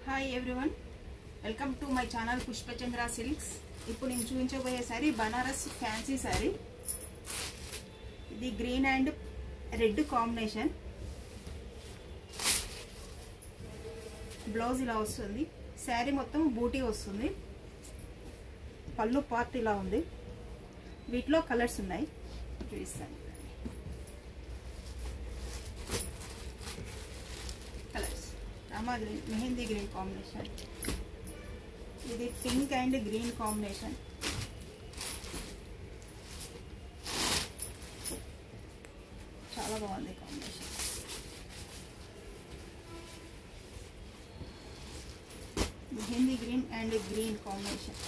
Hi everyone, welcome to my channel Pushpachandra silks. ఇప్పుడు నేను చూపించబోయే సారీ బనారస్ ఫ్యాన్సీ సారీ. ఇది green and red combination. Blouse ఇలా వస్తుంది. శారీ మొత్తం బూటీ వస్తుంది. పళ్ళు పార్ట్ ఇలా ఉంది. వీటిలో కలర్స్ ఉన్నాయి, చూపిస్తాను. Colours Rama green, mehndi green combination. ఇది పింక్ అండ్ గ్రీన్ కాంబినేషన్. చాలా బాగుంది combination. Mehndi green and green combination.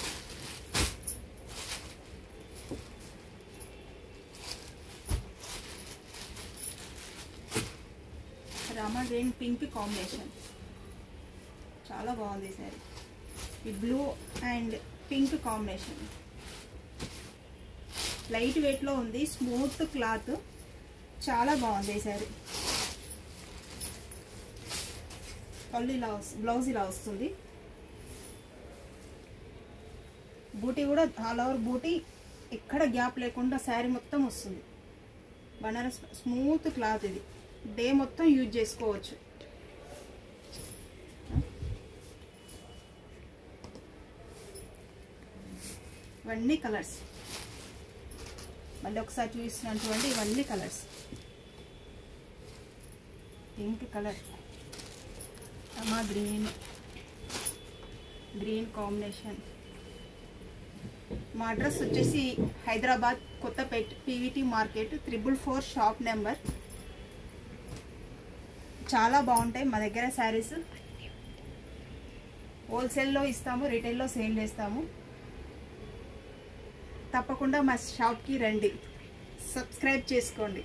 Rama green pink combination. చాలా బాగుంది సారీ. ఈ blue and pink combination. Light weight లో ఉంది, స్మూత్ క్లాత్. చాలా బాగుంది సారీ. పళ్ళు ఇలా బ్లౌజ్ ఇలా వస్తుంది. బూటీ కూడా ఆల్ ఓవర్ బూటీ, ఎక్కడ గ్యాప్ లేకుండా శారీ మొత్తం వస్తుంది. Banaras smooth cloth. ఇది డే మొత్తం యూజ్ చేసుకోవచ్చు. ఇవన్నీ కలర్స్. మళ్ళీ ఒకసారి చూపిస్తున్నటువంటి ఇవన్నీ colours. Pink colour, Rama green, green combination. మా అడ్రస్ వచ్చేసి Hyderabad Kothapet PVT market 444 shop number. చాలా బాగుంటాయి మా దగ్గర శారీస్. హోల్సేల్లో ఇస్తాము, రిటైల్లో సేల్ చేస్తాము. తప్పకుండా మా షాప్కి రండి, సబ్స్క్రైబ్ చేసుకోండి.